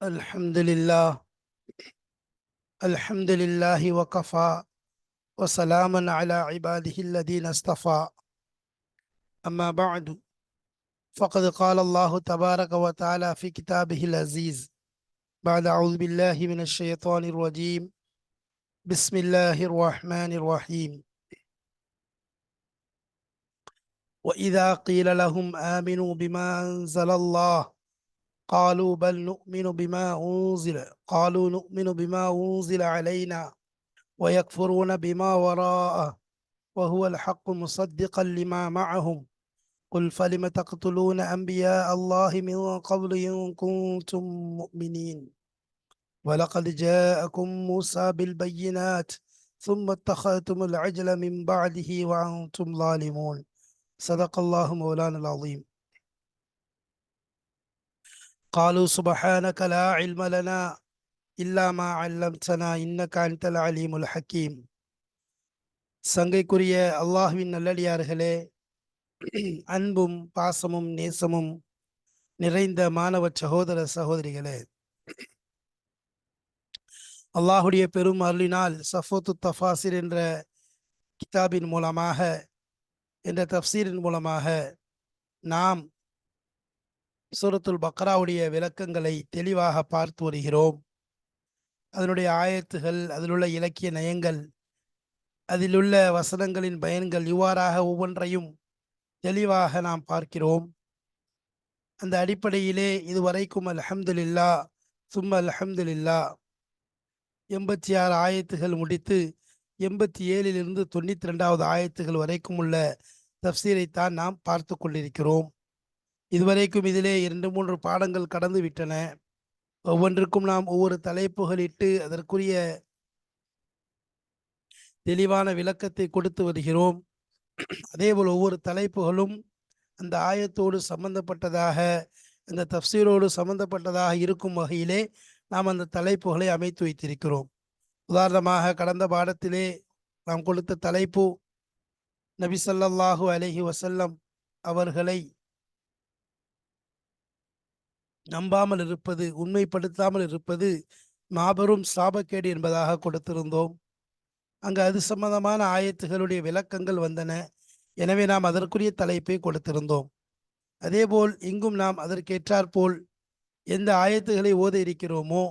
الحمد لله. الحمد لله وكفى وسلاما على عباده الذين اصطفى. أما بعد، فقد قال الله تبارك وتعالى في كتابه العزيز بعد أعوذ بالله من الشيطان الرجيم. بسم الله الرحمن الرحيم. وإذا قيل لهم آمنوا بما أنزل الله قالوا نؤمن بما أنزل علينا ويكفرون بما وراءه وهو الحق مصدقا لما معهم قل فلم تقتلون أنبياء الله من قبل إن كنتم مؤمنين ولقد جاءكم موسى بالبينات ثم اتخذتم العجل من بعده وأنتم ظالمون. صدق الله مولانا العظيم. قالوا سبحانك لا علم لنا إلا ما علمتنا إنك أنت العليم الحكيم. சங்கைக்குரிய அல்லாஹ்வின் நல்லடியார்களே, அன்பும் பாசமும் நேசமும் நிறைந்த மாணவ சகோதர சகோதரிகளே, அல்லாஹுடைய பெரும் அருளினால் சஃபோத்து தஃபாசிர் என்ற கிதாபின் மூலமாக, என்ற தஃப்சீரின் மூலமாக நாம் சூரத்துல் பக்ராவுடைய விளக்கங்களை தெளிவாக பார்த்து வருகிறோம். அதனுடைய ஆயத்துகள், அதிலுள்ள இலக்கிய நயங்கள், அதிலுள்ள வசனங்களின் பயன்கள், இவ்வாறாக ஒவ்வொன்றையும் தெளிவாக நாம் பார்க்கிறோம். அந்த அடிப்படையிலே இதுவரைக்கும் அல்ஹம்துலில்லா சும்ம அல்ஹம்துலில்லா 86 ஆயத்துகள் முடித்து 87 92வது ஆயத்துகள் வரைக்கும் உள்ள தஃப்சீரைத்தான் நாம் பார்த்து கொண்டிருக்கிறோம். இதுவரைக்கும் இதிலே 2-3 பாடங்கள் கடந்து விட்டன. ஒவ்வொன்றுக்கும் நாம் ஒவ்வொரு தலைப்புகளிட்டு அதற்குரிய தெளிவான விளக்கத்தை கொடுத்து வருகிறோம். அதேபோல் ஒவ்வொரு தலைப்புகளும் அந்த ஆயத்தோடு சம்பந்தப்பட்டதாக, அந்த தஃப்சீரோடு சம்பந்தப்பட்டதாக இருக்கும் வகையிலே நாம் அந்த தலைப்புகளை அமைத்து வைத்திருக்கிறோம். உதாரணமாக, கடந்த பாடத்திலே நாம் கொடுத்த தலைப்பு நபி ஸல்லல்லாஹு அலைஹி வஸல்லம் அவர்களை நம்பாமல் இருப்பது, உண்மைப்படுத்தாமல் இருப்பது மாபெரும் சாபக்கேடு என்பதாக கொடுத்திருந்தோம். அங்கு அது சம்பந்தமான ஆயத்துகளுடைய விளக்கங்கள் வந்தன. எனவே நாம் அதற்குரிய தலைப்பை கொடுத்திருந்தோம். அதேபோல் இங்கும் நாம் அதற்கேற்றாற்போல் எந்த ஆயத்துகளை ஓத இருக்கிறோமோ,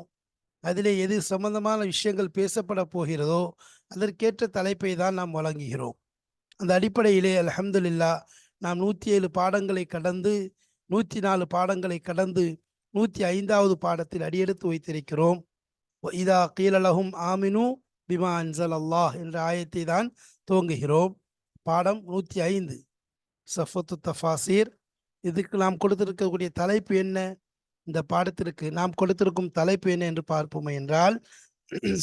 அதிலே எது சம்பந்தமான விஷயங்கள் பேசப்பட போகிறதோ அதற்கேற்ற தலைப்பை தான் நாம் வழங்குகிறோம். அந்த அடிப்படையிலே அல்ஹம்துலில்லா நாம் 107 பாடங்களை கடந்து 104 பாடங்களை கடந்து 105வது பாடத்தில் அடியெடுத்து வைத்திருக்கிறோம். இதா கீலலஹும் ஆமினு பிமா அன்சல் அல்லாஹ் என்ற ஆயத்தை தான் துவங்குகிறோம். பாடம் 105 சஃபத்து தஃபாசீர். இதுக்கு நாம் கொடுத்திருக்கக்கூடிய தலைப்பு என்ன? இந்த பாடத்திற்கு நாம் கொடுத்திருக்கும் தலைப்பு என்ன என்று பார்ப்போம் என்றால்,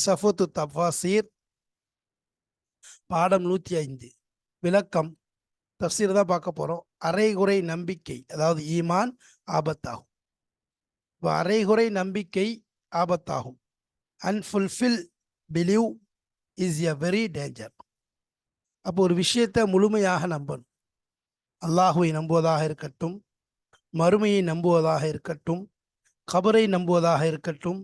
சஃபத்து தஃபாசீர் பாடம் 105 விளக்கம் தஃப்சீர் தான் பார்க்க போறோம். அரைகுறை நம்பிக்கை, அதாவது ஈமான் ஆபத்தாகும். அரைகுறை நம்பிக்கை ஆபத்தாகும். Unfulfil believe is a very danger. அப்போ ஒரு விஷயத்தை முழுமையாக நம்பணும். அல்லாஹுவை நம்புவதாக இருக்கட்டும், மறுமையை நம்புவதாக இருக்கட்டும், கபரை நம்புவதாக இருக்கட்டும்,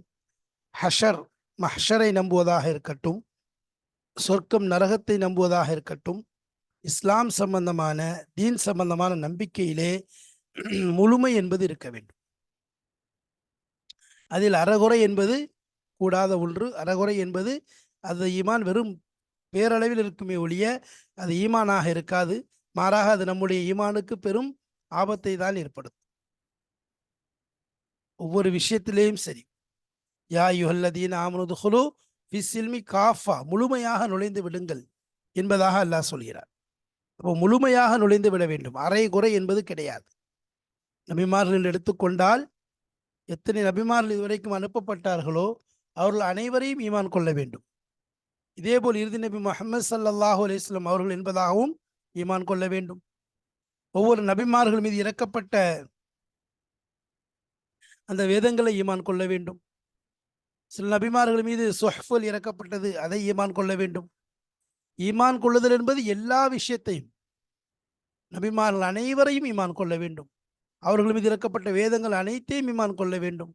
மஹ்ஷரை நம்புவதாக இருக்கட்டும், சொர்க்கம் நரகத்தை நம்புவதாக இருக்கட்டும், இஸ்லாம் சம்பந்தமான, தீன் சம்பந்தமான நம்பிக்கையிலே முழுமை என்பது இருக்க வேண்டும். அதில் அறகுறை என்பது கூடாத ஒன்று. அறகுறை என்பது அது ஈமான் வெறும் பேரளவில் இருக்குமே ஒழிய அது ஈமானாக இருக்காது. மாறாக அது நம்முடைய ஈமானுக்கு பெரும் ஆபத்தை தான் ஏற்படுத்தும். ஒவ்வொரு விஷயத்திலேயும் சரி, யா அய்யுஹல்லதீன ஆமனு துகுலு ஃபிஸ்ஸில்மி காஃபா, முழுமையாக நுழைந்து விடுங்கள் என்பதாக அல்லாஹ் சொல்கிறார். அப்போ முழுமையாக நுழைந்து விட வேண்டும். அரை குறை என்பது கிடையாது. நபிமார்கள் எடுத்துக்கொண்டால் எத்தனை நபிமார்கள் இதுவரைக்கும் அனுப்பப்பட்டார்களோ அவர்கள் அனைவரையும் ஈமான் கொள்ள வேண்டும். இதேபோல் இறுதி நபி முஹம்மது ஸல்லல்லாஹு அலைஹி வஸல்லம் அவர்கள் என்பதாகவும் ஈமான் கொள்ள வேண்டும். ஒவ்வொரு நபிமார்கள் மீது இறக்கப்பட்ட அந்த வேதங்களை ஈமான் கொள்ள வேண்டும். சில நபிமார்கள் மீது சுஹ்ஃபுல் இறக்கப்பட்டது, அதை ஈமான் கொள்ள வேண்டும். ஈமான் கொள்ளுதல் என்பது எல்லா விஷயத்தையும், நபிமார்கள் அனைவரையும் ஈமான் கொள்ள வேண்டும். அவர்கள் மீது இறக்கப்பட்ட வேதங்கள் அனைத்தையும் ஈமான் கொள்ள வேண்டும்.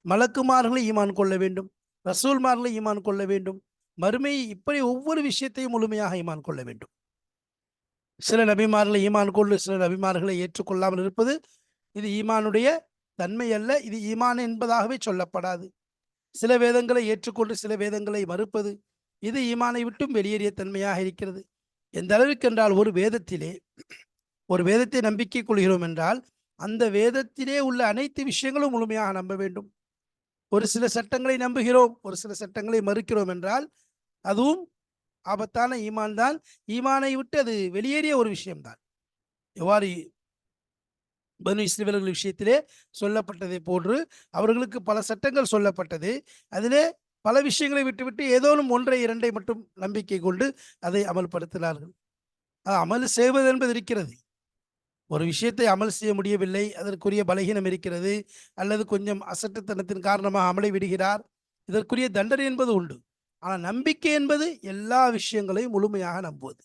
மலக்குமார்களை ஈமான் கொள்ள வேண்டும், ரசூல்மார்களை ஈமான் கொள்ள வேண்டும், மறுமை, இப்படி ஒவ்வொரு விஷயத்தையும் முழுமையாக ஈமான் கொள்ள வேண்டும். சில நபிமார்களை ஈமான் கொண்டு சில நபிமார்களை ஏற்றுக்கொள்ளாமல் இருப்பது இது ஈமானுடைய தன்மை அல்ல, இது ஈமான் என்பதாகவே சொல்லப்படாது. சில வேதங்களை ஏற்றுக்கொண்டு சில வேதங்களை மறுப்பது இது ஈமானை விட்டும் வெளியேறிய தன்மையாக இருக்கிறது. எந்த அளவுக்கு என்றால், ஒரு வேதத்தை நம்பிக்கை கொள்கிறோம் என்றால் அந்த வேதத்திலே உள்ள அனைத்து விஷயங்களும் முழுமையாக நம்ப வேண்டும். ஒரு சில சட்டங்களை நம்புகிறோம், ஒரு சில சட்டங்களை மறுக்கிறோம் என்றால் அதுவும் ஆபத்தான ஈமான் தான். ஈமானை விட்டு அது வெளியேறிய ஒரு விஷயம்தான். எவ்வாறு பனு இஸ்ரவேலர்கள் விஷயத்திலே சொல்லப்பட்டதை போன்று அவர்களுக்கு பல சட்டங்கள் சொல்லப்பட்டது. அதிலே பல விஷயங்களை விட்டுவிட்டு ஏதோனும் ஒன்றை இரண்டை மட்டும் நம்பிக்கை கொண்டு அதை அமல்படுத்தினார்கள். அமல் செய்வது என்பது இருக்கிறது. ஒரு விஷயத்தை அமல் செய்ய முடியவில்லை, அதற்குரிய பலகீனம் இருக்கிறது, அல்லது கொஞ்சம் அசட்டுத்தனத்தின் காரணமாக அமலை விடுகிறார், இதற்குரிய தண்டனை என்பது உண்டு. ஆனால் நம்பிக்கை என்பது எல்லா விஷயங்களையும் முழுமையாக நம்புவது.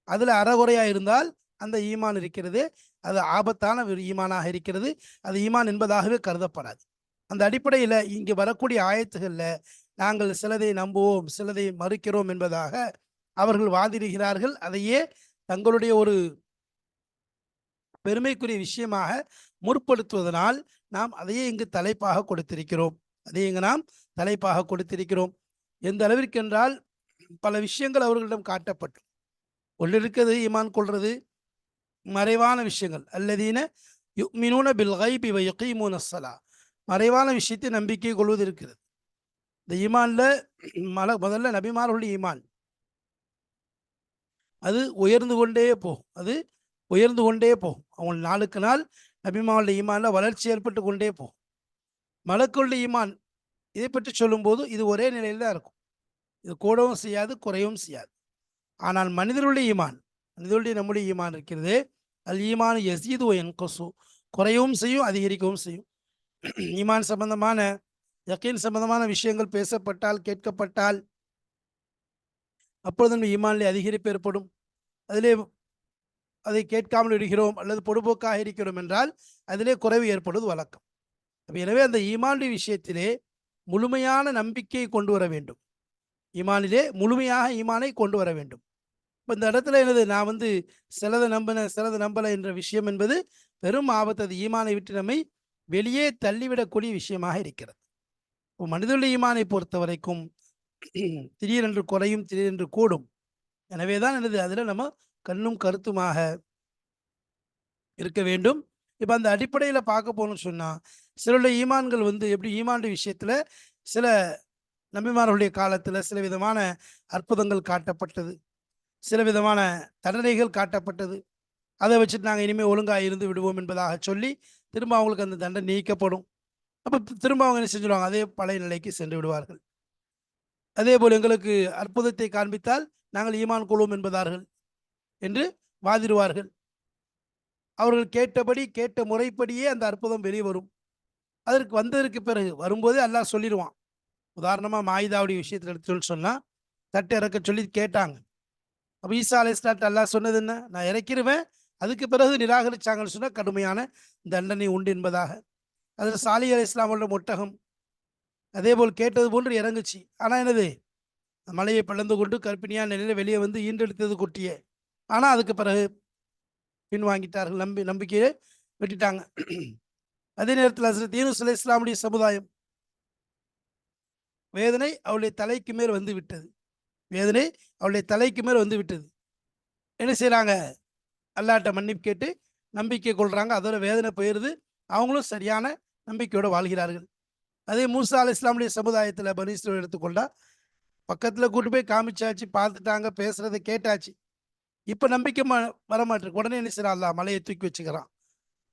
அதில் அறகுறையாக இருந்தால் அந்த ஈமான் இருக்கிறது, அது ஆபத்தான ஒரு ஈமானாக இருக்கிறது, அது ஈமான் என்பதாகவே கருதப்படாது. அந்த அடிப்படையில் இங்கு வரக்கூடிய ஆயத்துகளில் நாங்கள் சிலதை நம்புவோம் சிலதை மறுக்கிறோம் என்பதாக அவர்கள் வாதிடுகிறார்கள். அதையே தங்களுடைய ஒரு பெருமைக்குரிய விஷயமாக முற்படுத்துவதனால் நாம் அதையே இங்கு தலைப்பாக கொடுத்திருக்கிறோம். எந்த அளவிற்கு என்றால், பல விஷயங்கள் அவர்களிடம் காட்டப்பட்டு ஒன்று இருக்கிறது ஈமான் கொள்வது மறைவான விஷயங்கள். அல்லதீன யுமினூன பில் கைபி வ யகீமூன ஸலாத், மறைவான விஷயத்தை நம்பிக்கை கொள்வது இருக்கிறது. இந்த ஈமான்ல முதல்ல நபிமார்களுடைய ஈமான் அது உயர்ந்து கொண்டே போகும். அவங்க நாளுக்கு நாள் நபிமார்களுடைய ஈமான்ல வளர்ச்சி ஏற்பட்டு கொண்டே போகும். மலக்குடைய ஈமான் இதை பற்றி சொல்லும்போது இது ஒரே நிலையில் தான் இருக்கும், இது கூடவும் செய்யாது குறையவும் செய்யாது. ஆனால் மனிதர்களுடைய நம்முடைய ஈமான் இருக்கிறது, அல் ஈமான் யஸீது வ யன்குஸு, குறையவும் செய்யும் அதிகரிக்கவும் செய்யும். ஈமான் சம்பந்தமான யகீன் சம்பந்தமான விஷயங்கள் பேசப்பட்டால் கேட்கப்பட்டால் அப்பொழுது நம்ம ஈமானிலே அதிகரிப்பு ஏற்படும். அதிலே அதை கேட்காமல் இருக்கிறோம் அல்லது பொடுபோக்காக இருக்கிறோம் என்றால் அதிலே குறைவு ஏற்படுவது வழக்கம். எனவே அந்த ஈமானுடைய விஷயத்திலே முழுமையான நம்பிக்கையை கொண்டு வர வேண்டும். ஈமானிலே முழுமையாக ஈமானை கொண்டு வர வேண்டும். இப்போ இந்த இடத்துல என்னது, நான் சிலதை நம்பினேன் சிலதை நம்பலை என்ற விஷயம் என்பது பெரும் ஆபத்து. அது ஈமானை விட்டு நம்மை வெளியே தள்ளிவிடக்கூடிய விஷயமாக இருக்கிறது. இப்போ மனிதனுடைய ஈமானை பொறுத்த வரைக்கும் திடீரென்று குறையும் திடீரென்று கூடும். எனவே தான் என்னது, அதில் நம்ம கண்ணும் கருத்துமாக இருக்க வேண்டும். இப்போ அந்த அடிப்படையில் பார்க்க போகணும்னு சொன்னால், சிலருடைய ஈமான்கள் எப்படி ஈமானுடைய விஷயத்தில் சில நபிமார்களுடைய காலத்தில் சில விதமான அற்புதங்கள் காட்டப்பட்டது, சில விதமான தண்டனைகள் காட்டப்பட்டது. அதை வச்சுட்டு நாங்கள் இனிமேல் ஒழுங்காக இருந்து விடுவோம் என்பதாக சொல்லி திரும்ப அவங்களுக்கு அந்த தண்டனை நீக்கப்படும். அப்போ திரும்ப அவங்க என்ன செஞ்சுடுவாங்க, அதே பழைய நிலைக்கு சென்று விடுவார்கள். அதே போல் எங்களுக்கு அற்புதத்தை காண்பித்தால் நாங்கள் ஈமான் கொள்வோம் என்பதார்கள் என்று வாதிடுவார்கள். அவர்கள் கேட்ட முறைப்படியே அந்த அற்புதம் வெளியே வரும். அதற்கு வந்ததற்கு பிறகு வரும்போதே அல்லாஹ் சொல்லிடுவான். உதாரணமாக மாயிதாவுடைய விஷயத்தில் எடுத்து சொன்னால், தட்டு இறக்க சொல்லி கேட்டாங்க. அப்போ ஈசா அலைஹிஸ்ஸலாம் அல்லாஹ் சொன்னது என்ன, நான் இறக்கிடுவேன், அதுக்கு பிறகு நிராகரிச்சாங்கன்னு சொன்னால் கடுமையான தண்டனை உண்டு என்பதாக. அதில் சாலிஹ் அலைஹிஸ்ஸலாமோட ஒட்டகம் அதே போல் கேட்டது போன்று இறங்குச்சு. ஆனால் என்னது, மலையை பிளந்து கொண்டு கற்பிணியான நிலையில் வெளியே ஈண்டெடுத்தது கொட்டிய. ஆனால் அதுக்கு பிறகு பின்வாங்கிட்டார்கள், நம்பிக்கையை விட்டுட்டாங்க. அதே நேரத்தில் ஹஸ்ரத் யூனுஸ் அலைஹிஸ்ஸலாமுடைய சமுதாயம், வேதனை அவளுடைய தலைக்கு மேல் விட்டது. என்ன செய்கிறாங்க, அல்லாஹ்ட்ட மன்னிப்பு கேட்டு நம்பிக்கை கொள்கிறாங்க. அதோட வேதனை போயிடுது, அவங்களும் சரியான நம்பிக்கையோடு வாழ்கிறார்கள். அதே மூசா அலைஹிஸ்ஸலாமுடைய சமுதாயத்தில் பனி இஸ்ராயீல் எடுத்துக்கொண்டா, பக்கத்தில் கூட்டு போய் காமிச்சாச்சு, பார்த்துட்டாங்க, பேசுகிறத கேட்டாச்சு. இப்போ நம்பிக்கை வரமாட்டிருக்கு. உடனே என்ன செய்யறான், அல்லாஹ் மலையை தூக்கி வச்சுக்கிறான்.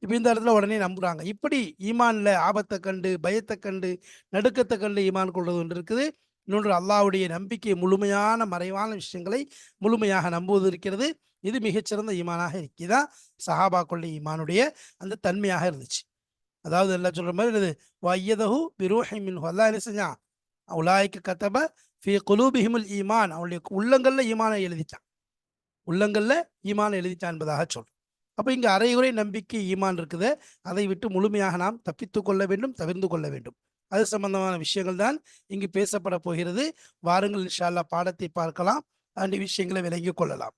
இப்போ இந்த இடத்துல உடனே நம்புகிறாங்க. இப்படி ஈமானில் ஆபத்தை கண்டு பயத்தை கண்டு நடுக்கத்தை கண்டு ஈமான் கொள்வது ஒன்று இருக்குது. இன்னொன்று அல்லாஹ்வுடைய நம்பிக்கை முழுமையான மறைவான விஷயங்களை முழுமையாக நம்புவது இருக்கிறது. இது மிகச்சிறந்த ஈமானாக இருக்குதான் சஹாபாக்களுடைய ஈமானுடைய அந்த தன்மையாக இருந்துச்சு. அதாவது எல்லாம் சொல்கிற மாதிரி என்னது, வையதஹு பிரூஹின் மின்ஹு, அல்லாஹ் என்ன செஞ்சான், உலாய்க்கு கதப ஃபி குலூபிஹிமுல் ஈமான், அவனுடைய உள்ளங்களில் ஈமானை எழுதிட்டான் என்பதாக சொல்றோம். அப்போ இங்கே அரைகுறை நம்பிக்கை ஈமான் இருக்குது, அதை விட்டு முழுமையாக நாம் தப்பித்து கொள்ள வேண்டும், தவிர்த்து கொள்ள வேண்டும். அது சம்பந்தமான விஷயங்கள் தான் இங்கு பேசப்பட போகிறது. வாருங்கள் இன்ஷா அல்லாஹ் பாடத்தை பார்க்கலாம், அந்த விஷயங்களை விளங்கிக் கொள்ளலாம்.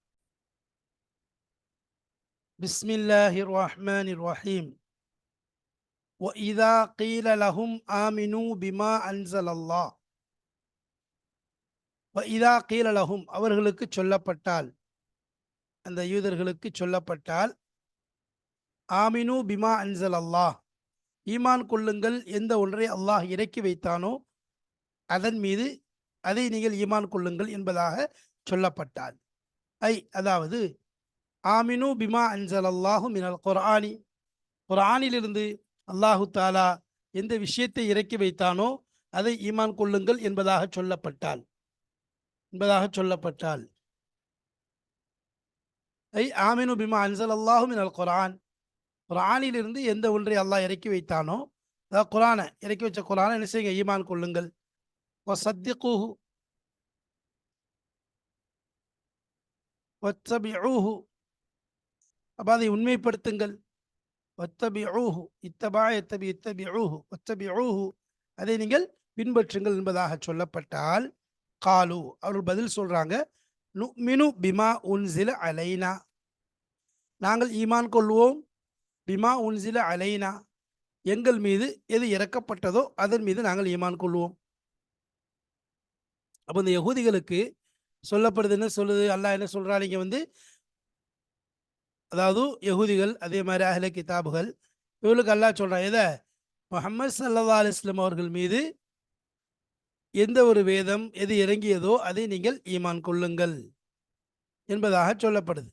பிஸ்மில்லாஹிர் ரஹ்மானிர் ரஹீம். وَإِذَا قِيلَ لَهُمْ آمِنُوا بِمَا أَنزَلَ اللَّهُ. وَإِذَا قِيلَ لَهُمْ அவர்களுக்கு சொல்லப்பட்டால், அந்த யூதர்களுக்கு சொல்லப்பட்டால், ஆமினு பிமா அன்சல் அல்லாஹ், ஈமான் கொள்ளுங்கள் எந்த ஒன்றை அல்லாஹ் இறக்கி வைத்தானோ அதன் மீது அதை நீங்கள் ஈமான் கொள்ளுங்கள் என்பதாக சொல்லப்பட்டால், அதாவது ஆமினு பிமா அன்சல் அல்லாஹு மினல் குர்ஆனி, குர்ஆனிலிருந்து அல்லாஹு தாலா எந்த விஷயத்தை இறக்கி வைத்தானோ அதை ஈமான் கொள்ளுங்கள் என்பதாக சொல்லப்பட்டால் ஆமினு பிமா அன்சல் அல்லாஹு மினல் குர்ஆன், குர்ஆனிலிருந்து எந்த ஒன்றை அல்லாஹ் இறக்கி வைத்தானோ, அதாவது குர்ஆனை இறக்கி வச்ச குர்ஆனை என்ன செய்யுங்க, ஈமான் கொள்ளுங்கள். வசத்திகூஹு வத்தபிஊஹு, அப்போ அதை உண்மைப்படுத்துங்கள். வத்தபிஊஹு இத்தபா எத்தபி இத்தபிஊஹு வத்தபிஊஹு, அதை நீங்கள் பின்பற்றுங்கள் என்பதாக சொல்லப்பட்டால், காலு அவர்கள் பதில் சொல்றாங்க, நுமினு பிமா உன்சில அலைனா, நாங்கள் ஈமான் கொள்வோம், பிமா உன்சில அலைனா எங்கள் மீது எது இறக்கப்பட்டதோ அதன் மீது நாங்கள் ஈமான் கொள்வோம். அப்போ இந்த யகூதிகளுக்கு சொல்லப்படுது, என்ன சொல்லுது அல்லாஹ், என்ன சொல்றாங்க இங்க வந்து, அதாவது யகூதிகள் அதே மாதிரி அஹ்ல கிதாபுகள், இவர்களுக்கு அல்லாஹ் சொல்றான் எதை, முஹம்மது ஸல்லல்லாஹு அலைஹி வஸல்லம் அவர்கள் மீது எந்த ஒரு வேதம் எது இறங்கியதோ அதை நீங்கள் ஈமான் கொள்ளுங்கள் என்பதாக சொல்லப்படுது.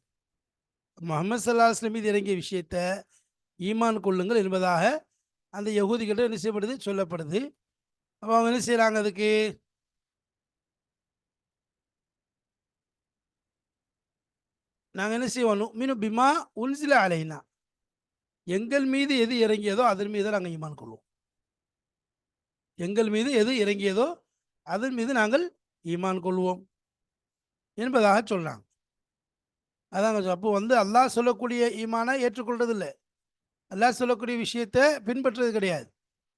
முஹம்மது ஸல்லல்லாஹு அலைஹி வஸல்லம் மீது இறங்கிய விஷயத்தை ஈமான் கொள்ளுங்கள் என்பதாக அந்த யகூதிகளிடம் என்ன செய்யப்படுது, சொல்லப்படுது. அப்போ அவங்க என்ன செய்யறாங்க, அதுக்கு நாங்கள் என்ன செய்வோம், மீனு பிமா உன்சில அலைனா, எங்கள் மீது எது இறங்கியதோ அதன் மீது நாங்கள் ஈமான் கொள்வோம். எங்கள் மீது எது இறங்கியதோ அதன் மீது நாங்கள் ஈமான் கொள்வோம் என்பதாக சொல்றாங்க. அதாங்க, அப்போ வந்து அல்லாஹ் சொல்லக்கூடிய ஈமானை ஏற்றுக்கொள்றது இல்லை, அல்லாஹ் சொல்லக்கூடிய விஷயத்தை பின்பற்றுறது கிடையாது.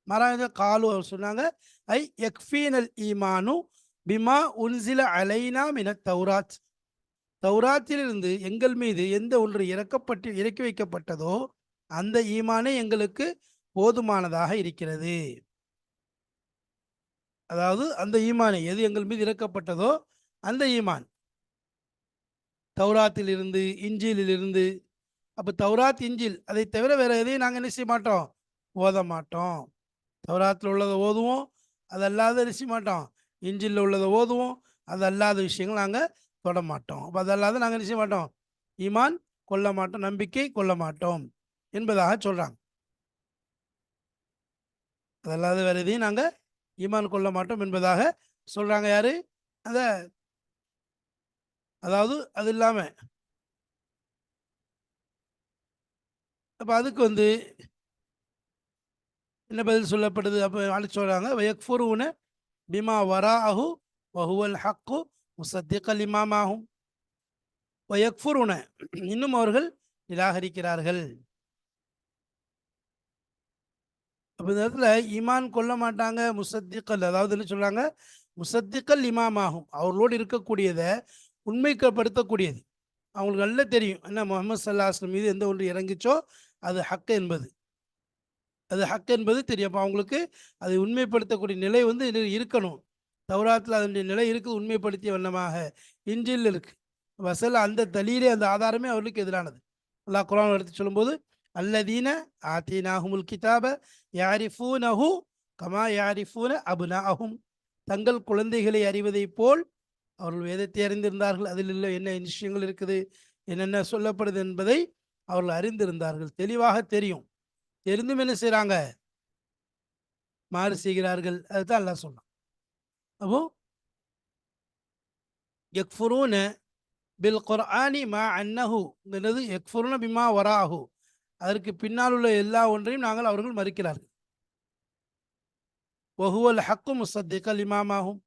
மாறாக காலு அவர் சொன்னாங்க, யக்ஃபீனல் ஈமானு பிமா உன்சில அலைனா மின தௌராத், தௌராத்திலிருந்து எங்கள் மீது எந்த ஒன்று இறக்கி வைக்கப்பட்டதோ அந்த ஈமானே எங்களுக்கு போதுமானதாக இருக்கிறது. அதாவது அந்த ஈமானை எது எங்கள் மீது இறக்கப்பட்டதோ அந்த ஈமான், தௌராத்திலிருந்து இஞ்சிலிருந்து. அப்போ தௌராத் இஞ்சில் அதை தவிர வேற எதையும் நாங்கள் என்ன செய்ய மாட்டோம், ஓத மாட்டோம். தௌராத்தில் உள்ளதை ஓதுவோம், அது அல்லாத என்ன செய்ய மாட்டோம், இஞ்சிலில் உள்ளதை ஓதுவோம், அது அல்லாத விஷயங்கள் நாங்கள் தொட மாட்டோம். அப்போ அதல்லாத நாங்கள் என்ன செய்ய மாட்டோம், ஈமான் கொள்ள மாட்டோம், நம்பிக்கை கொள்ள மாட்டோம் என்பதாக சொல்கிறாங்க. அதல்லாத வேறு எதையும் நாங்கள் ஈமான் கொள்ள மாட்டோம் என்பதாக சொல்கிறாங்க. யார் அந்த, அதாவது அது இல்லாமல், அப்போ அதுக்கு வந்து என்ன பதில் சொல்லப்படுது, அப்போ அழைச்சி சொல்கிறாங்க, வயக்ஃபுரூன பிமா வராஅஹு வஹுவல் ஹக்கு முஸத்திகல் லிமாமாஹும். வயக்ஃபுரூன இன்னும் அவர்கள் நிராகரிக்கிறார்கள். அப்போ இந்த இடத்துல ஈமான் கொள்ள மாட்டாங்க, முசத்திக்கல், அதாவது என்ன சொல்கிறாங்க, முசத்திக்கல் இமாமாகும், அவர்களோடு இருக்கக்கூடியதை உண்மைப்படுத்தக்கூடியது. அவங்களுக்கு நல்லா தெரியும் என்ன, முஹம்மது ஸல்லல்லாஹு அலைஹி வஸல்லம் மீது எந்த ஒன்று இறங்கிச்சோ அது ஹக்கு என்பது, அது ஹக்கு என்பது தெரியும். அப்போ அவங்களுக்கு அதை உண்மைப்படுத்தக்கூடிய நிலை வந்து இருக்கணும். தௌராத்தில் அதனுடைய நிலை இருக்குது, உண்மைப்படுத்திய வண்ணமாக. இன்ஜில் இருக்கு, வசல் அந்த தலீலே அந்த ஆதாரமே அவர்களுக்கு எதிரானது. அல்லாஹ் குர்ஆன் எடுத்து சொல்லும்போது, அல்லதீன ஆத்தீனாஹுமுல் கிதாப யாரிஃபூனஹு கமா யாரிஃபூன அபுனாஅஹும், தங்கள் குழந்தைகளை அறிவதைப் போல் அவர்கள் வேதத்தை அறிந்திருந்தார்கள், அதில் உள்ள என்ன விஷயங்கள் இருக்குது, என்னென்ன சொல்லப்படுது என்பதை அவர்கள் அறிந்திருந்தார்கள், தெளிவாக தெரியும். தெரிந்தும் என்ன செய்கிறாங்க, மாறு செய்கிறார்கள். அதுதான் அல்லாஹ் சொன்னான். அப்போ யக்ஃபுரூன பில் குர்ஆனி மா அன்னஹு, யக்ஃபுரூன பிமா வராஹு, அதற்கு பின்னால் உள்ள எல்லா ஒன்றையும் நாங்கள் அவர்கள் மறுக்கிறார்கள். வஹுவல் ஹக்கு முஸத்திகல் லிமாமாஹும்,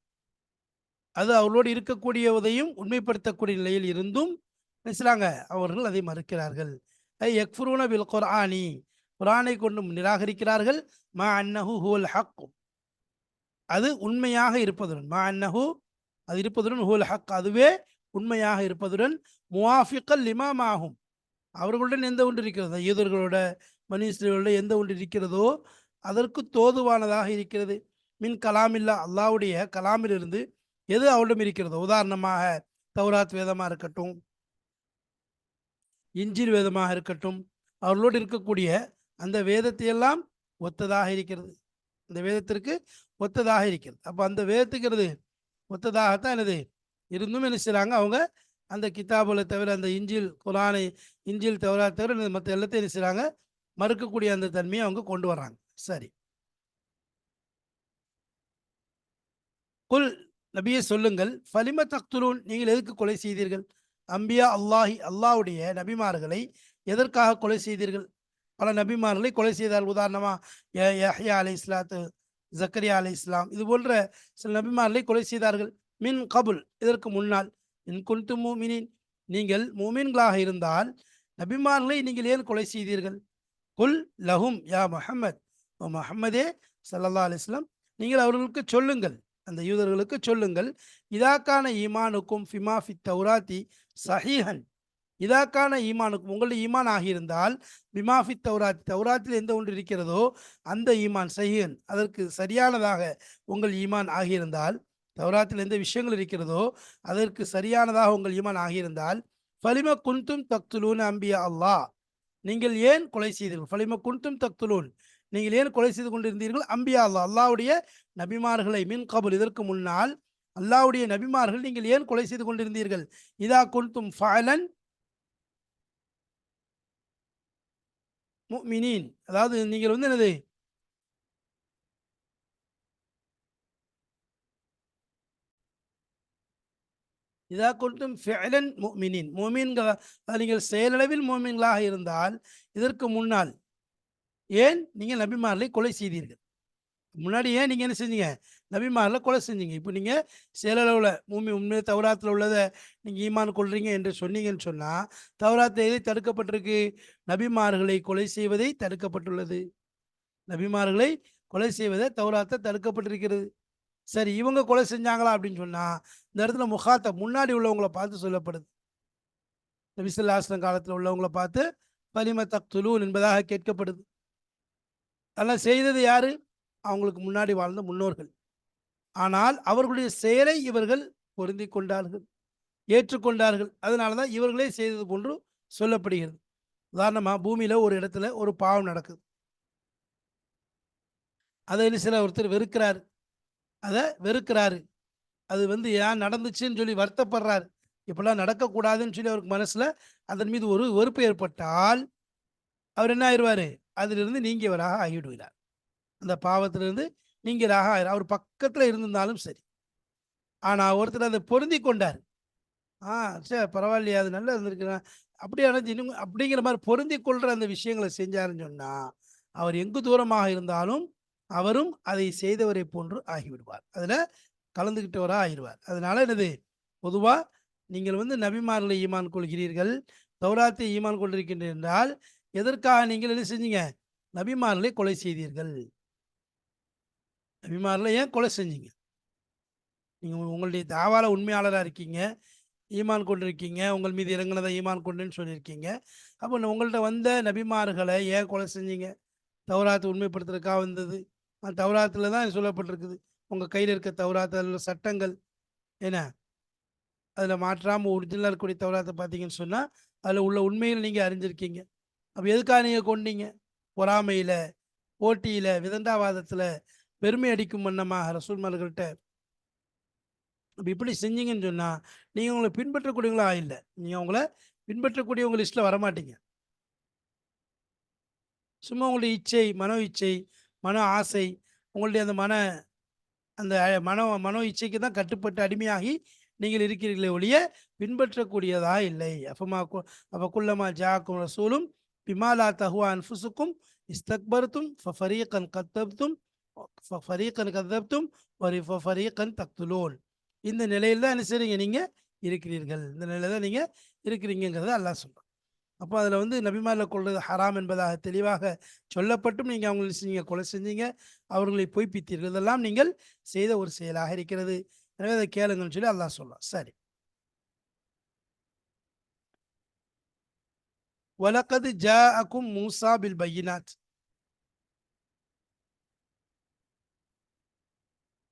அது அவர்களோடு இருக்கக்கூடியதையும் உண்மைப்படுத்தக்கூடிய நிலையில் இருந்தும் நினைச்சாங்க அவர்கள் அதை மறுக்கிறார்கள். யக்ஃபுரூன பில் குர்ஆனி, குர்ஆனை கொண்டும் நிராகரிக்கிறார்கள். மா அன்னஹு ஹுவல் ஹக்கு, அது உண்மையாக இருப்பதுடன் மா அன்னஹு அது இருப்பதுடன் ஹுல் ஹக் அதுவே உண்மையாக இருப்பதுடன் முவாஃபிக்கல் லிமாம் ஆகும் அவர்களுடன் எந்த ஒன்று இருக்கிறதோ யூதர்களோட மனுஷர்களோட எந்த ஒன்று இருக்கிறதோ அதற்கு தோதுவானதாக இருக்கிறது மின் கலாமில்லா அல்லாவுடைய கலாமிலிருந்து எது அவரிடம் இருக்கிறதோ உதாரணமாக தௌராத் வேதமாக இருக்கட்டும் இஞ்சில் வேதமாக இருக்கட்டும் அவர்களோடு இருக்கக்கூடிய அந்த வேதத்தையெல்லாம் ஒத்ததாக இருக்கிறது இந்த வேதத்திற்கு ஒத்ததாக இருக்கிறது அப்போ அந்த வேதத்துக்கிறது ஒத்ததாகத்தான் என்னது இருந்தும் என்ன செய்கிறாங்க அவங்க அந்த கிதாபுல தவிர அந்த இஞ்சில் குரானை இஞ்சில் தவிர தவிர மற்ற எல்லாத்தையும் என்ன செய்கிறாங்க மறுக்கக்கூடிய அந்த தன்மையை அவங்க கொண்டு வர்றாங்க சரி குல் நபியை சொல்லுங்கள் ஃபலிம தக்துலூன் நீங்கள் எதுக்கு கொலை செய்தீர்கள் அம்பியா அல்லாஹுடைய நபிமார்களை எதற்காக கொலை செய்தீர்கள் பல நபிமார்களை கொலை செய்தார்கள் உதாரணமாக யஹ்யா அலை இஸ்லாத்து ஜக்கரியா அலை இஸ்லாம் இது போன்ற சில நபிமார்களை கொலை செய்தார்கள் மின் கபுல் இதற்கு முன்னால் இன் குன்து மூமினின் நீங்கள் மூமின்களாக இருந்தால் நபிமார்களை நீங்கள் ஏன் கொலை செய்தீர்கள் குல் லஹும் யா முஹம்மத் ஓ முஹம்மதே ஸல்லல்லாஹு அலைஹி வஸல்லம் நீங்கள் அவர்களுக்கு சொல்லுங்கள் அந்த யூதர்களுக்கு சொல்லுங்கள் இதாக்கான ஈமானுக்கும் ஃபிமா ஃபித் தௌராத்தி சஹீஹன் இதாக்கான ஈமானுக்கும் உங்களுடைய ஈமான் ஆகியிருந்தால் பிமாஃபித் தௌராத் தௌராத்தில் எந்த ஒன்று இருக்கிறதோ அந்த ஈமான் சஹீஹன் அதற்கு சரியானதாக உங்கள் ஈமான் ஆகியிருந்தால் தௌராத்தில் எந்த விஷயங்கள் இருக்கிறதோ அதற்கு சரியானதாக உங்கள் ஈமான் ஆகியிருந்தால் ஃபலிம குன்தும் தக்துலூன் அம்பியா அல்லாஹ் நீங்கள் ஏன் கொலை செய்தீர்கள் ஃபலிம குன்தும் தக்துலூன் நீங்கள் ஏன் கொலை செய்து கொண்டிருந்தீர்கள் அம்பியா அல்லாவுடைய நபிமார்களை மின் கபுல் இதற்கு முன்னால் அல்லாவுடைய நபிமார்கள் நீங்கள் ஏன் கொலை செய்து கொண்டிருந்தீர்கள் இதா குன்தும் ஃபஅலன் முஃமினீன் அதாவது நீங்கள் என்னது இதா குன்தும் ஃபிஅலன் முஃமினீன் முஃமின்கள் நீங்கள் செயலளவில் முஃமின்களாக இருந்தால் இதற்கு முன்னால் ஏன் நீங்கள் நபிமார்களை கொலை செய்தீர்கள் முன்னாடி ஏன் நீங்கள் என்ன செஞ்சீங்க நபிமாரில் கொலை செஞ்சீங்க இப்போ நீங்கள் செயலளவில் உண்மையை தௌராத்தில் உள்ளதை நீங்கள் ஈமான் கொள்றீங்க என்று சொன்னீங்கன்னு சொன்னால் தௌராத்தில் எதை தடுக்கப்பட்டிருக்கு நபிமார்களை கொலை செய்வதை தடுக்கப்பட்டுள்ளது நபிமார்களை கொலை செய்வதை தௌராத்தை தடுக்கப்பட்டிருக்கிறது சரி இவங்க கொலை செஞ்சாங்களா அப்படின்னு சொன்னால் இந்த இடத்துல முகாத்த முன்னாடி உள்ளவங்களை பார்த்து சொல்லப்படுது நபிசல்லாஸ்லம் காலத்தில் உள்ளவங்களை பார்த்து பலிம தக்துலூன் என்பதாக கேட்கப்படுது அதெல்லாம் செய்தது யாரு அவங்களுக்கு முன்னாடி வாழ்ந்த முன்னோர்கள் ஆனால் அவர்களுடைய செயலை இவர்கள் பொருந்தி கொண்டார்கள் ஏற்றுக்கொண்டார்கள் அதனால தான் இவர்களே செய்தது போன்று சொல்லப்படுகிறது உதாரணமாக பூமியில் ஒரு இடத்துல ஒரு பாவம் நடக்குது அதை சில ஒருத்தர் வெறுக்கிறாரு அதை வெறுக்கிறாரு அது ஏன் நடந்துச்சுன்னு சொல்லி வருத்தப்படுறாரு இப்படிலாம் நடக்கக்கூடாதுன்னு சொல்லி அவருக்கு மனசில் அதன் மீது ஒரு வெறுப்பு ஏற்பட்டால் அவர் என்ன ஆயிடுவார் அதிலிருந்து நீங்கியவராக ஆகிவிடுகிறார் அந்த பாவத்திலிருந்து நீங்களாக அவர் பக்கத்தில் இருந்திருந்தாலும் சரி ஆனால் ஒருத்தர் அதை பொருந்தி கொண்டார் சரி பரவாயில்லையா அது நல்லா இருந்திருக்கிறேன் அப்படியான இன்னும் அப்படிங்கிற மாதிரி பொருந்தி கொள்கிற அந்த விஷயங்களை செஞ்சாருன்னு சொன்னால் அவர் எங்கு தூரமாக இருந்தாலும் அவரும் அதை செய்தவரை போன்று ஆகிவிடுவார் அதில் கலந்துக்கிட்டவராக ஆகிடுவார் அதனால என்னது பொதுவாக நீங்கள் நபிமார்களை ஈமான் கொள்கிறீர்கள் தௌராத்தை ஈமான் கொண்டிருக்கின்றீர்கள் என்றால் எதற்காக நீங்கள் என்ன செஞ்சீங்க நபிமார்களை கொலை செய்தீர்கள் நபிமார்களை ஏன் கொலை செஞ்சீங்க நீங்கள் உங்களுடைய தாவால உண்மையாளராக இருக்கீங்க ஈமான் கொண்டிருக்கீங்க உங்கள் மீது இறங்கினதை ஈமான் கொண்டுன்னு சொல்லியிருக்கீங்க அப்போ உங்கள்கிட்ட வந்த நபிமார்களை ஏன் கொலை செஞ்சீங்க தௌராத்தை உண்மைப்படுத்துறதுக்காக வந்தது தௌராத்தில் தான் சொல்லப்பட்டிருக்குது உங்கள் கையில் இருக்க தௌராத்து அதில் சட்டங்கள் என்ன அதில் மாற்றாமல் ஒரிஜினலாக இருக்கக்கூடிய தௌராத்தை பார்த்தீங்கன்னு சொன்னால் அதில் உள்ள உண்மையில் நீங்கள் அறிஞ்சிருக்கீங்க அப்போ எதுக்காக நீங்கள் கொண்டீங்க பொறாமையில் போட்டியில் விதண்டாவாதத்தில் பெருமை அடிக்கும் வண்ணமாக ரசூல்மார்கள்ட்ட அப்போ இப்படி செஞ்சீங்கன்னு சொன்னால் நீங்கள் உங்களை பின்பற்றக்கூடியவங்களா இல்லை நீங்கள் உங்களை பின்பற்றக்கூடியவங்க லிஸ்ட்டில் வரமாட்டீங்க சும்மா உங்களுடைய இச்சை மனோ ஆசை உங்களுடைய அந்த மனோ இச்சைக்கு தான் கட்டுப்பட்டு அடிமையாகி நீங்கள் இருக்கிறீர்களே ஒழிய பின்பற்றக்கூடியதாக இல்லை அப்போ குல்லமா ஜாக்கும் ரசூலும் பிமாலா தஹுவா அன்ஃபுசுக்கும் இஸ்தக்பர்த்தும் ஃபரீகன் கத்தப்தும் ஃபரீகன் தக்துலூன் இந்த நிலையில் தான் என்ன செய்றீங்க நீங்கள் இருக்கிறீர்கள் இந்த நிலையில் தான் நீங்கள் இருக்கிறீங்கிறத அல்லாஹ் சொல்கிறான் அப்போ அதில் வந்து நபிமாரில் கொள்வது ஹராம் என்பதாக தெளிவாக சொல்லப்பட்டும் நீங்கள் அவங்களை நீங்கள் கொலை செஞ்சீங்க, அவர்களை பொய்ப்பித்தீர்கள். இதெல்லாம் நீங்கள் செய்த ஒரு செயலாக இருக்கிறது. எனவே அதை கேளுங்கன்னு சொல்லி அல்லாஹ் சொல்லலாம். சரி. வலக்கது ஜாஅக்கும் மூசா பில் பையினாத்.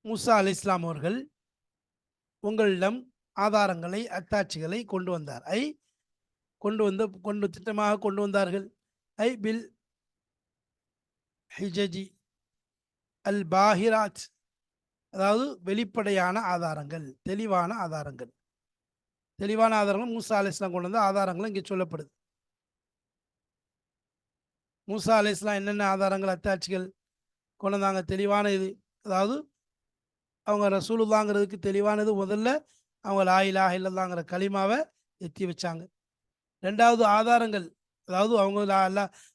மூசா அலைஹிஸ்ஸலாம் அவர்கள் உங்களிடம் ஆதாரங்களை, அத்தாட்சிகளை கொண்டு வந்தார். கொண்டு திட்டமாக கொண்டு வந்தார்கள். பில் ஹிஜஜி அல் பாஹிராத், அதாவது வெளிப்படையான ஆதாரங்கள், தெளிவான ஆதாரங்கள். தெளிவான ஆதாரங்கள் மூசா அலைஹிஸ்ஸலாம் கொண்டு வந்த ஆதாரங்கள் இங்கே சொல்லப்படுது. மூசா அலைஹிஸ்ஸலாம் என்னென்ன ஆதாரங்கள், அத்தாட்சிகள் கொண்டு வந்தாங்க? தெளிவான இது, அதாவது அவங்க ரசூலுல்லாங்கிறதுக்கு தெளிவானது. முதல்ல அவங்க லா இலாஹ இல்லல்லாங்கிற கலிமாவை எத்தி வச்சாங்க. ரெண்டாவது ஆதாரங்கள், அதாவது அவங்க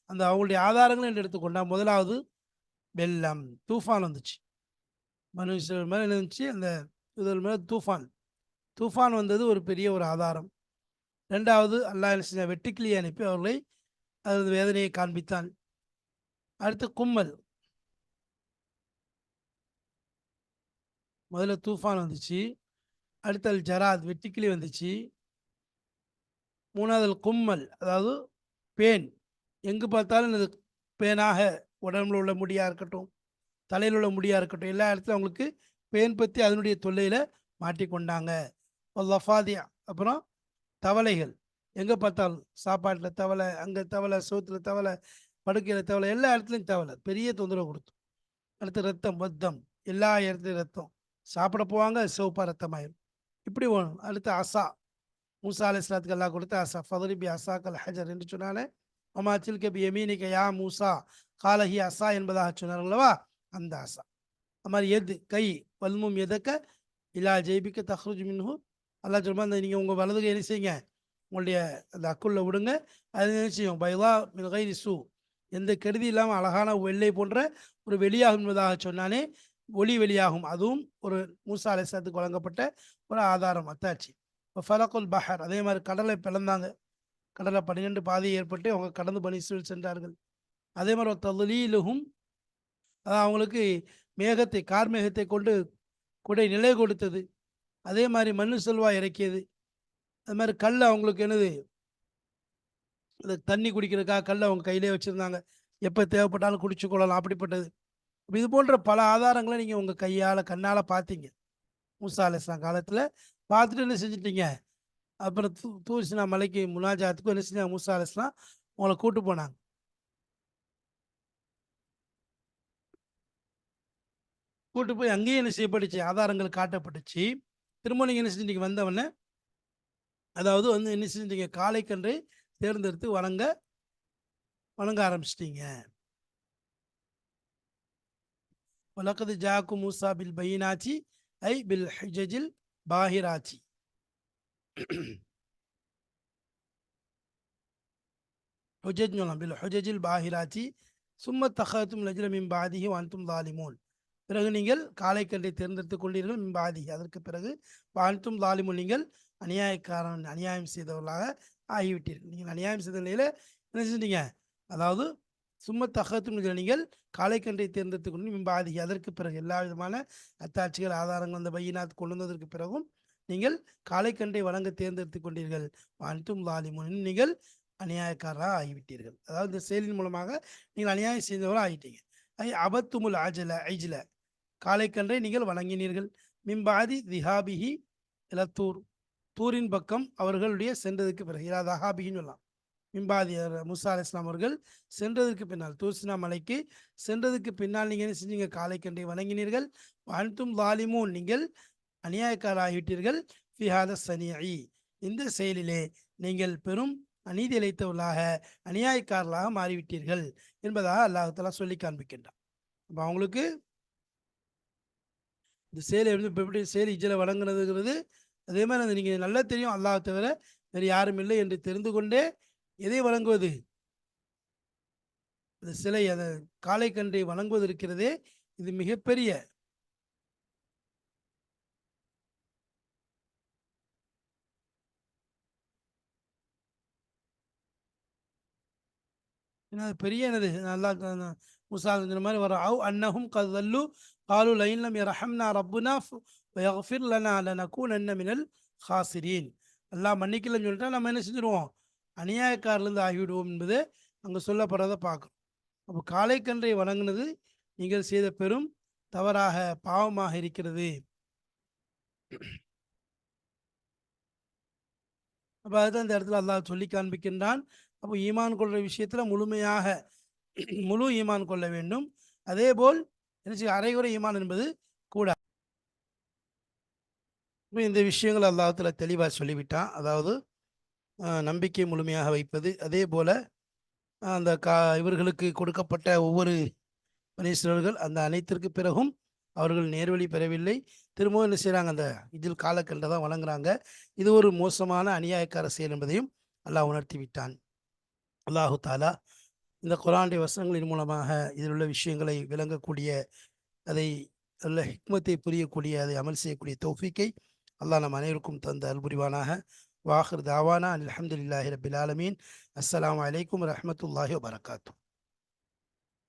அந்த அவங்களுடைய ஆதாரங்கள் என்று எடுத்துக்கொண்டா, முதலாவது வெள்ளம், தூஃபான் வந்துச்சு. மனு இஸ்ரவேல் மேலே என்ன இருந்துச்சு? அந்த இதில் மேலே தூஃபான். தூஃபான் வந்தது ஒரு பெரிய ஒரு ஆதாரம். ரெண்டாவது அல்லாஹ் என்ன செஞ்சான்? வெட்டுக்கிளியை அனுப்பி அவர்களை அது வேதனையை காண்பித்தான். அடுத்து கும்மல். முதல்ல தூஃபான் வந்துச்சு. அடுத்து அல் ஜராத், வெட்டுக்கிளி வந்துச்சு. மூணாவது கும்மல், அதாவது பேன். எங்கு பார்த்தாலும் இது பேனாக, உடம்புல உள்ள முடியாக இருக்கட்டும், தலையில் உள்ள முடியாக இருக்கட்டும், எல்லா இடத்துலையும் அவங்களுக்கு பேன் பற்றி அதனுடைய தொல்லையில் மாட்டிக்கொண்டாங்க. லஃபாதியா, அப்புறம் தவளைகள். எங்கே பார்த்தாலும் சாப்பாட்டில் தவளை, அங்கே தவளை, சோத்தில் தவளை, படுக்கையில் தவளை, எல்லா இடத்துலையும் தவளை பெரிய தொந்தரவு கொடுத்தோம். அடுத்து ரத்தம், வத்தம், எல்லா இடத்துலையும் ரத்தம். சாப்பிட போவாங்க, சிவப்பா ரத்தமாயிரும். இப்படி வேணும். அடுத்து அசா, மூசா அலைஹிஸ்ஸலாத்துக்கு அல்லாஹ் கொடுத்த அசா. ஃபதரிபி அசாக்கல் ஹஜர் என்று சொன்னாலே, அம்மா தில்க பி யமீனிக யா மூசா காலஹி அசா என்பதாக சொன்னார் அல்லவா, அந்த அசா. அது மாதிரி எது, கை, வல்மும் எதக்க இலா ஜெய்பிக்க தஹ்ருஜ் மின்ஹு. அல்லாஹ் சொல்லுமா, அந்த நீங்கள் உங்கள் வலது கை என்ன செய்யுங்க, உங்களுடைய அந்த அக்குள்ள விடுங்க. அது என்ன செய்யும்? பைலா மின் கைரி சூ, எந்த கெடுதி இல்லாமல் அழகான வெள்ளை போன்ற ஒரு வெளியாகும் என்பதாக சொன்னானே, ஒளி வெளியாகும். அதுவும் ஒரு மூசா அலைஹிஸ்ஸலாத்துக்கு வழங்கப்பட்ட ஒரு ஆதாரம், அத்தாட்சி. இப்போ ஃபலகுல் பஹர், அதே மாதிரி கடலை பிளந்தாங்க. கடலை 12 பாதை ஏற்பட்டு அவங்க கடந்து பனி இஸ்ரவேல் சென்றார்கள். அதே மாதிரி ததுலீலுஹும், அதாவது அவங்களுக்கு மேகத்தை, கார்மேகத்தை கொண்டு குடை நிலை கொடுத்தது. அதே மாதிரி மண்ணு செல்வா இறக்கியது. அது மாதிரி கல் அவங்களுக்கு என்னது, அந்த தண்ணி குடிக்கிறதுக்காக கல் அவங்க கையிலே வச்சுருந்தாங்க. எப்போ தேவைப்பட்டாலும் குடிச்சு கொள்ளலாம், அப்படிப்பட்டது. இது போன்ற பல ஆதாரங்களை நீங்கள் உங்கள் கையால், கண்ணால் பார்த்தீங்க மூசா அலைஹிஸ்ஸலாம் காலத்தில். பார்த்துட்டு என்ன செஞ்சிட்டீங்க? அப்புறம் தூர் சீனா மலைக்கு முனாஜாத்துக்கும் என்ன செஞ்சாங்க? மூசா அலைஹிஸ்ஸலாம் உங்களை கூட்டு போனாங்க. கூட்டு போய் அங்கேயும் என்ன செய்யப்பட்டுச்சு? ஆதாரங்கள் காட்டப்பட்டுச்சு. திரும்ப நீங்கள் என்ன செஞ்சிட்டீங்க? வந்தவொடனே, அதாவது வந்து என்ன செஞ்சிட்டீங்க? காளைக்கன்றை தேர்ந்தெடுத்து வணங்க ஆரம்பிச்சிட்டீங்க. வலக்கது ஜாக்கு மூசா பில் பையினாச்சி பில் ஹிஜஜில் பாஹிராச்சி. ஹுஜஜ் சொல்லலாம், பில் ஹுஜஜில் பாஹிராச்சி. சும்ம தஹத்தும் லஜ்ல மின் பாதிஹி வான்தும் தாலிமூன். பிறகு நீங்கள் காளைக்கன்றை தேர்ந்தெடுத்துக் கொண்டீர்கள். மின் பாதி, அதற்கு பிறகு வான்தும் தாலிமூன், நீங்கள் அநியாயக்காரன், அநியாயம் செய்தவர்களாக ஆகிவிட்டீர்கள். நீங்கள் அநியாயம் செய்த நிலையில் என்ன செஞ்சீங்க? அதாவது சும்ம தஹத்தும், நீங்கள் காளைக்கன்றை தேர்ந்தெடுத்துக் கொண்டு மின் அதற்கு பிறகு எல்லா விதமான அத்தாட்சிகள், ஆதாரங்கள், அந்த பையினாத் கொண்டு வந்ததற்கு பிறகும் நீங்கள் காளைக்கன்றை வழங்க தேர்ந்தெடுத்துக் கொண்டீர்கள். வான்தும் தாலிமூன், நீங்கள் அநியாயக்காரராக ஆகிவிட்டீர்கள். அதாவது இந்த செயலின் மூலமாக நீங்கள் அநியாயம் செய்தவராக ஆகிட்டீங்க. அபத்துமுல் ஐஜ்ல, காளைக்கன்றை நீங்கள் வழங்கினீர்கள். மிம்பாதி திஹாபிஹி இலத்தூர், தூரின் பக்கம் அவர்களுடைய சென்றதுக்கு பிறகு, இலா தஹாபின்னு சொல்லலாம். மிம்பாதி மூசா அலைஹிஸ்ஸலாம் அவர்கள் சென்றதற்கு பின்னால், தூர்சினா மலைக்கு சென்றதுக்கு பின்னால் நீங்கள் என்ன செஞ்சீங்க? காளைக்கன்றை வணங்கினீர்கள். அன்தும் தாலிமூன், நீங்கள் அநியாயக்காராகிவிட்டீர்கள். ஃபிஹாத சனிஇ, இந்த செயலிலே நீங்கள் பெரும் அநீதி இழைத்தவர்களாக, அநியாயக்காரர்களாக மாறிவிட்டீர்கள் என்பதாக அல்லாஹ் தஆலா சொல்லி காண்பிக்கின்றான். அப்போ அவங்களுக்கு இந்த செயலை வந்து இப்போ எப்படி செயல் இஜ்ஜலை வழங்குனதுங்கிறது, அதே மாதிரி அந்த நீங்கள் நல்லா தெரியும் அல்லாஹ் தவிர வேறு யாரும் இல்லை என்று தெரிந்து கொண்டே எதை வழங்குவது? அந்த சிலை, அந்த காளைக்கன்றை வழங்குவது இருக்கிறதே, இது மிகப்பெரிய ஏன்னா அது பெரிய என்னது நல்லா முசா இந்த மாதிரி வரும் அவ் அன்னஹும் கல்லு காலு லைன்லம் யர்ஹம்னா ரப்புனா வயஃபிர் லனா லனகூனன்ன மினல் ஹாசிரீன். அல்லாஹ் மன்னிக்கலன்னு சொல்லிட்டா நம்ம என்ன செஞ்சுருவோம், அநியாயக்காரிலிருந்து ஆகிவிடுவோம் என்பது அங்கே சொல்லப்படுறதை பார்க்குறோம். அப்போ காளைக்கன்றை வணங்குனது நீங்கள் செய்த பெரும் தவறாக பாவமாக இருக்கிறது. அப்போ அதுதான் இந்த இடத்துல அல்லாஹ் சொல்லி காண்பிக்கின்றான். அப்போ ஈமான் கொள்கிற விஷயத்தில் முழுமையாக முழு ஈமான் கொள்ள வேண்டும். அதே போல் என்ன செய்ய அரைகுறை ஈமான் என்பது கூட. இப்போ இந்த விஷயங்கள் அல்லாஹ்வுல தெளிவாக சொல்லிவிட்டான். அதாவது நம்பிக்கை முழுமையாக வைப்பது, அதே போல அந்த இவர்களுக்கு கொடுக்கப்பட்ட ஒவ்வொரு பனீஸ்வரர்கள் அந்த அனைத்திற்கு பிறகும் அவர்கள் நேர்வழி பெறவில்லை. திரும்பவும் என்ன செய்கிறாங்க, அந்த இதில் காலக்கெல்லை தான் வழங்குறாங்க. இது ஒரு மோசமான அநியாயக்கார செயல் என்பதையும் அல்லாஹ் உணர்த்தி விட்டான். அல்லாஹு தாலா இந்த குர்ஆனுடைய வசனங்களின் மூலமாக இதில் உள்ள விஷயங்களை விளங்கக்கூடிய, அதை உள்ள ஹிக்மத்தை புரியக்கூடிய, அதை அமல் செய்யக்கூடிய தௌஃபீக்கை அல்லாஹ் நம் அனைவருக்கும் தந்த அல்புரிவானாக. வாஹிர் தாவானா அல்ஹம்துலில்லாஹி ரபில் ஆலமீன். அஸ்ஸலாமு அலைக்கும் வரஹ்மத்துல்லாஹி வபரகாத்துஹு.